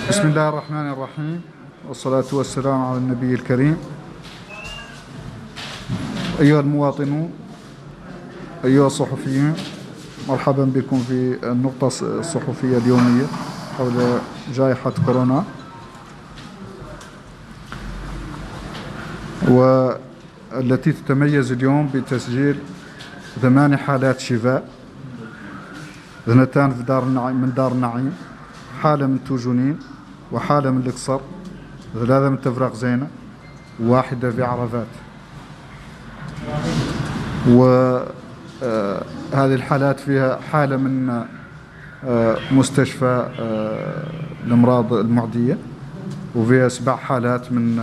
بسم الله الرحمن الرحيم، والصلاة والسلام على النبي الكريم. أيها المواطنون، أيها الصحفيون، مرحبا بكم في النقطة الصحفية اليومية حول جائحة كورونا، والتي تتميز اليوم بتسجيل 8 حالات شفاء، 2 من دار النعيم، حالة من توجونين، وحالة من القصر، 3 من تفرق زينة، و1 في عرفات. وهذه الحالات فيها حالة من مستشفى الأمراض المعدية، وفيها 7 حالات من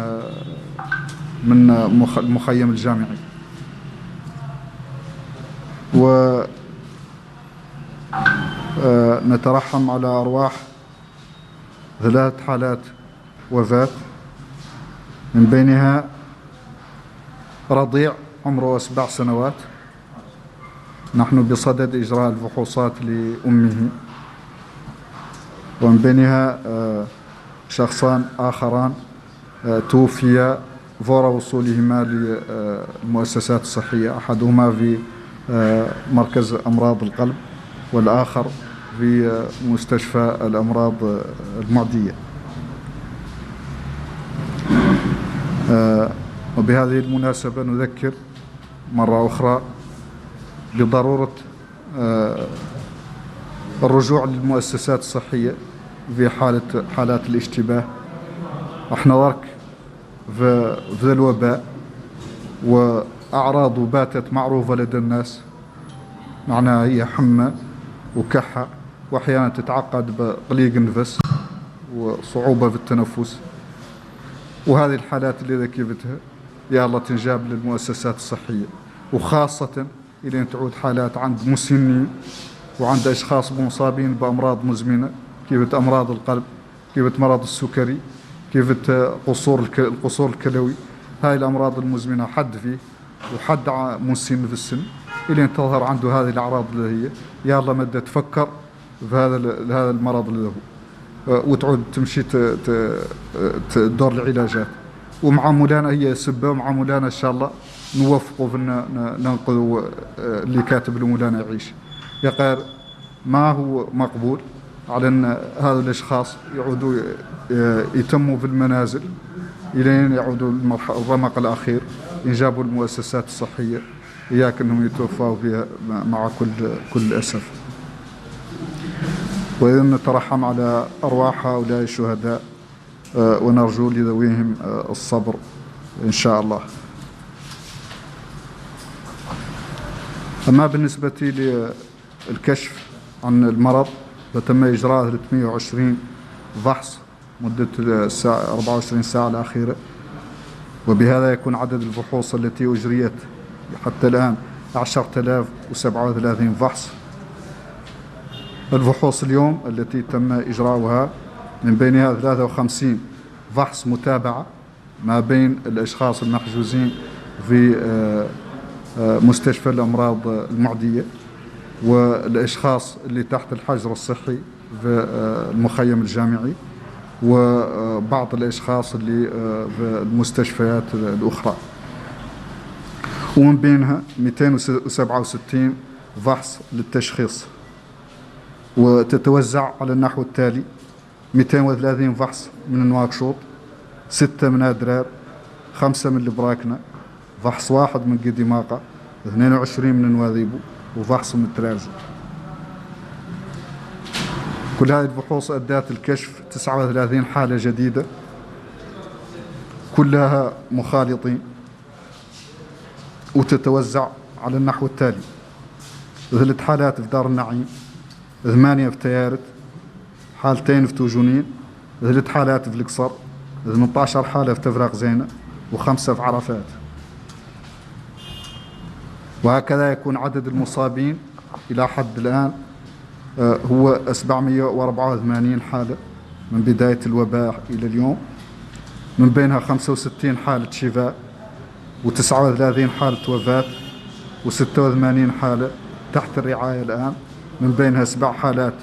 المخيم الجامعي. ونترحم على أرواح 3 حالات وفاة، من بينها رضيع عمره 7 سنوات، نحن بصدد إجراء الفحوصات لأمه، ومن بينها شخصان آخران توفيا فور وصولهما للمؤسسات الصحية، أحدهما في مركز أمراض القلب، والآخر في مستشفى الأمراض المعدية. وبهذه المناسبة نذكر مرة أخرى بضرورة الرجوع للمؤسسات الصحية في حالات الاشتباه. احنا ضرك في الوباء، وأعراضه باتت معروفة لدى الناس، معناها هي حمى وكحة، وأحيانا تتعقد بضيق النفس وصعوبة في التنفس. وهذه الحالات اللي ذكرتها يا الله تنجاب للمؤسسات الصحية، وخاصة إلى أن تعود حالات عند مسنين وعند أشخاص مصابين بأمراض مزمنة، كيف أمراض القلب، كيف مرض السكري، كيف القصور الكلوي. هاي الأمراض المزمنة حد فيه وحد مسن في السن، إلى أن تظهر عنده هذه الأعراض اللي هي يا الله مدة تفكر في هذا المرض اللي هو، وتعود تمشي تدور العلاجات. ومع مولانا هي سبة، ومع مولانا إن شاء الله نوفقوا في ننقذوا اللي كاتب المولانا يعيش. يقال ما هو مقبول على أن هذا الأشخاص يعودوا يتموا في المنازل إلين يعودوا الرمق الأخير، ينجابوا المؤسسات الصحية، إياك أنهم يتوفوا فيها مع كل أسف. وإذا نترحم على أرواح هؤلاء الشهداء، ونرجو لذويهم الصبر إن شاء الله. أما بالنسبة للكشف عن المرض، فتم إجراء 320 فحص مدة 24 ساعة الأخيرة، وبهذا يكون عدد الفحوص التي أجريت حتى الآن 10,037 فحص. الفحوص اليوم التي تم إجراؤها من بينها 53 فحص متابعة ما بين الأشخاص المحجوزين في مستشفى الأمراض المعدية، والأشخاص اللي تحت الحجر الصحي في المخيم الجامعي، وبعض الأشخاص اللي في المستشفيات الأخرى. ومن بينها 267 فحص للتشخيص، وتتوزع على النحو التالي: 230 فحص من نواكشوط، 6 من أدرار، 5 من البراكنة، فحص 1 من قديماقة، 22 من نواذيبو، وفحص من الترارزو. كل هذه الفحوص أدت الكشف 39 حالة جديدة، كلها مخالطين، وتتوزع على النحو التالي: 3 حالات في دار النعيم، 8 في تيارت، 2 في توجونين، 3 حالات في القصر، 18 حالة في تفرق زينة، و5 في عرفات. وهكذا يكون عدد المصابين إلى حد الآن هو 784 حالة من بداية الوباء إلى اليوم، من بينها 65 حالة شفاء، و39 حالة وفاة، و86 حالة تحت الرعاية الآن، من بينها 7 حالات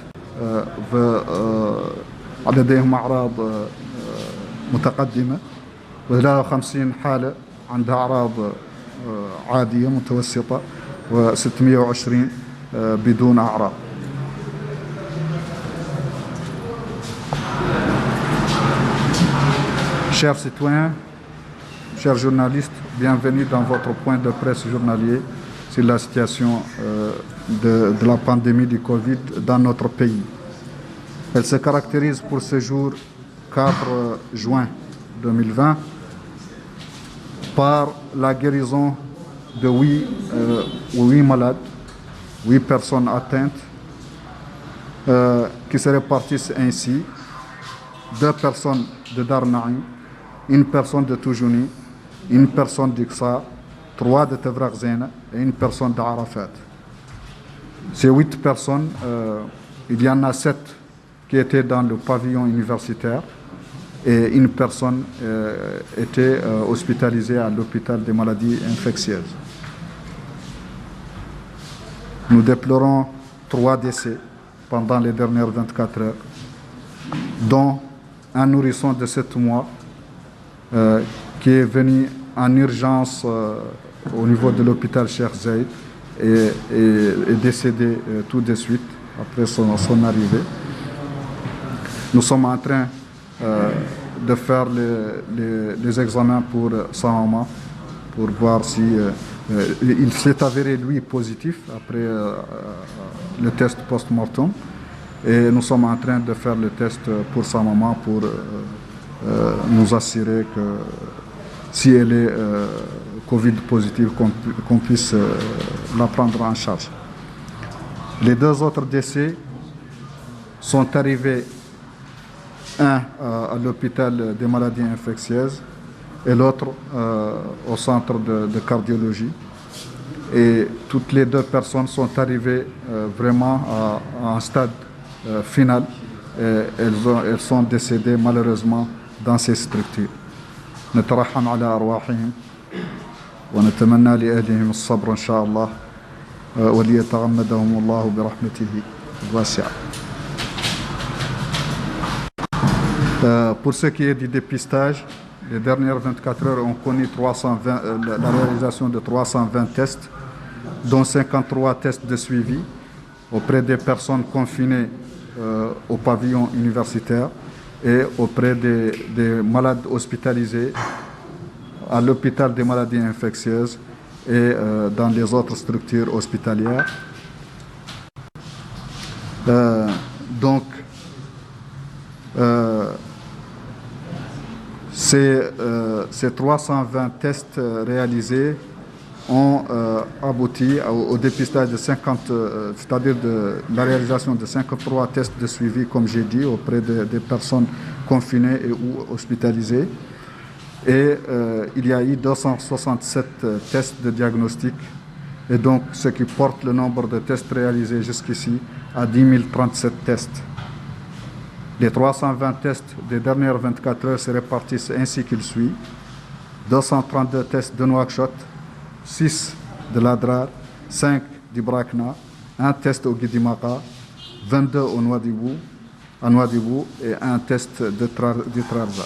لديهم أعراض متقدمة، و53 حالة عندها أعراض عادية متوسطة، و620 بدون أعراض. Chers citoyens, chers journalistes, bienvenue dans votre point de presse journalier sur la situation de la pandémie du Covid dans notre pays. Elle se caractérise pour ce jour 4 juin 2020 par la guérison de 8 malades, 8 personnes atteintes, qui se répartissent ainsi: 2 personnes de Darnaï, 1 personne de Toujouni, 1 personne d'Iqsa, 3 de Tevraghzena et 1 personne d'Arafat. Ces 8 personnes, il y en a 7 qui étaient dans le pavillon universitaire et 1 personne était hospitalisée à l'hôpital des maladies infectieuses. Nous déplorons 3 décès pendant les dernières 24 heures, dont un nourrisson de 7 mois qui est venu en urgence au niveau de l'hôpital Cheikh Zayed et est décédé tout de suite après son arrivée. Nous sommes en train de faire les examens pour sa maman pour voir si il s'est avéré lui positif après le test post-mortem, et nous sommes en train de faire le test pour sa maman pour nous assurer que si elle est Covid positive, qu'on puisse la prendre en charge. Les 2 autres décès sont arrivés, un à l'hôpital des maladies infectieuses et l'autre au centre de cardiologie. Et toutes les 2 personnes sont arrivées vraiment à un stade final. Et elles sont décédées malheureusement dans ces structures. نترحم على أرواحهم ونتمنى لأهلهم الصبر إن شاء الله وليتغمدهم الله برحمته الواسعة. Pour ce qui est du dépistage, les dernières 24 heures ont connu la réalisation de 320 tests, dont 53 tests de suivi auprès des personnes confinées au pavillon universitaire et auprès des malades hospitalisés à l'hôpital des maladies infectieuses et dans les autres structures hospitalières. Donc, ces 320 tests réalisés ont abouti au dépistage de 50, c'est-à-dire de la réalisation de 53 tests de suivi, comme j'ai dit, auprès des personnes confinées et ou hospitalisées. Et il y a eu 267 tests de diagnostic, et donc ce qui porte le nombre de tests réalisés jusqu'ici à 10 037 tests. Les 320 tests des dernières 24 heures se répartissent ainsi qu'il suit: 232 tests de Nouakchott, 6 de l'Adrar, 5 du Brakna, 1 test au Guidimaka, 22 à Nouadhibou et 1 test du Trarza.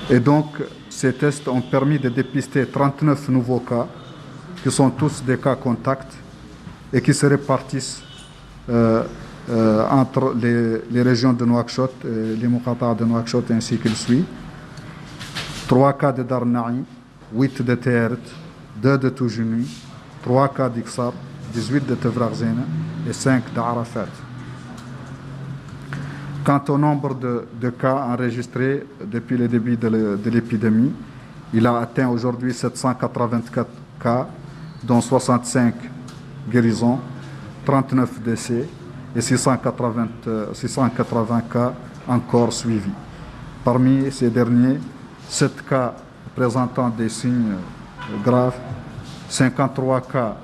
Et donc, ces tests ont permis de dépister 39 nouveaux cas, qui sont tous des cas contacts et qui se répartissent entre les régions de Nouakchott, les Muqata' de Nouakchott ainsi qu'il suit: 3 cas de Darnaï, 8 de Teret, 2 de Toujouni, 3 cas d'Iqsar, 18 de Tevraghzena et 5 d'Arafat. Quant au nombre de cas enregistrés depuis le début de l'épidémie, il a atteint aujourd'hui 784 cas, dont 65 guérisons, 39 décès et 680 cas encore suivis. Parmi ces derniers, 7 cas présentant des signes graves, 53 cas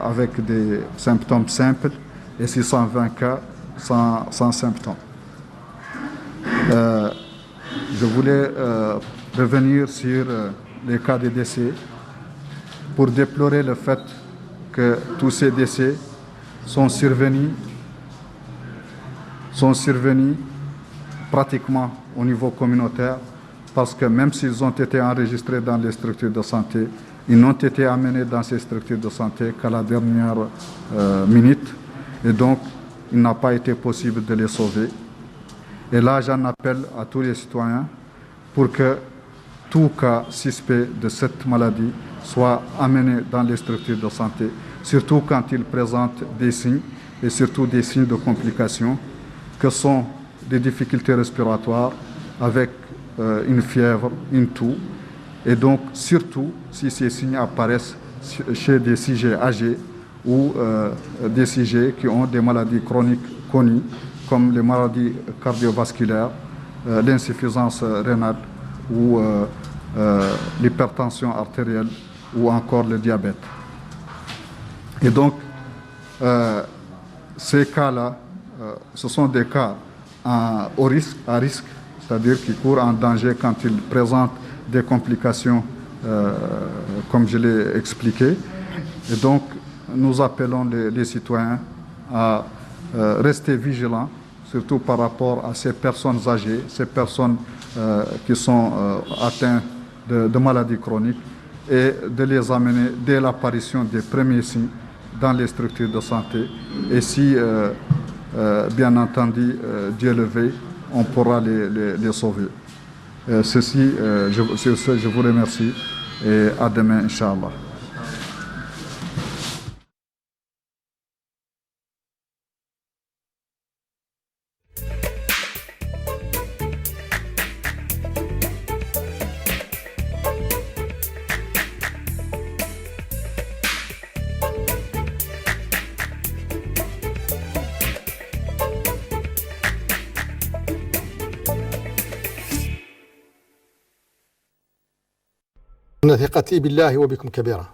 avec des symptômes simples et 620 cas sans symptômes. Je voulais revenir sur les cas de décès pour déplorer le fait que tous ces décès sont survenus sont survenus pratiquement au niveau communautaire, parce que même s'ils ont été enregistrés dans les structures de santé, ils n'ont été amenés dans ces structures de santé qu'à la dernière minute, et donc il n'a pas été possible de les sauver. Et là, j'en appelle à tous les citoyens pour que tout cas suspect de cette maladie soit amené dans les structures de santé, surtout quand il présente des signes, et surtout des signes de complications, que sont des difficultés respiratoires avec une fièvre, une toux, et donc surtout si ces signes apparaissent chez des sujets âgés ou des sujets qui ont des maladies chroniques connues, comme les maladies cardiovasculaires, l'insuffisance rénale ou l'hypertension artérielle ou encore le diabète. Et donc, ces cas-là, ce sont des cas à risque, c'est-à-dire qui courent en danger quand ils présentent des complications, comme je l'ai expliqué. Et donc, nous appelons les citoyens à rester vigilants, surtout par rapport à ces personnes âgées, ces personnes qui sont atteintes de maladies chroniques, et de les amener dès l'apparition des premiers signes dans les structures de santé. Et si, bien entendu, Dieu le veut, on pourra les sauver. Je vous remercie et à demain, Inch'Allah. إن ثقتي بالله وبكم كبيرة،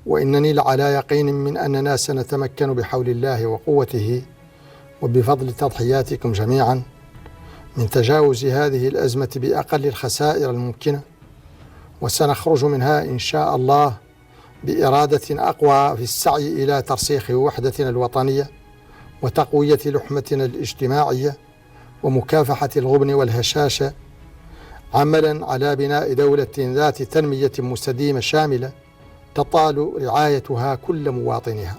وإنني لعلى يقين من أننا سنتمكن بحول الله وقوته وبفضل تضحياتكم جميعا من تجاوز هذه الأزمة بأقل الخسائر الممكنة، وسنخرج منها إن شاء الله بإرادة أقوى في السعي إلى ترسيخ وحدتنا الوطنية وتقوية لحمتنا الاجتماعية ومكافحة الغبن والهشاشة، عملا على بناء دولة ذات تنمية مستديمة شاملة تطال رعايتها كل مواطنها.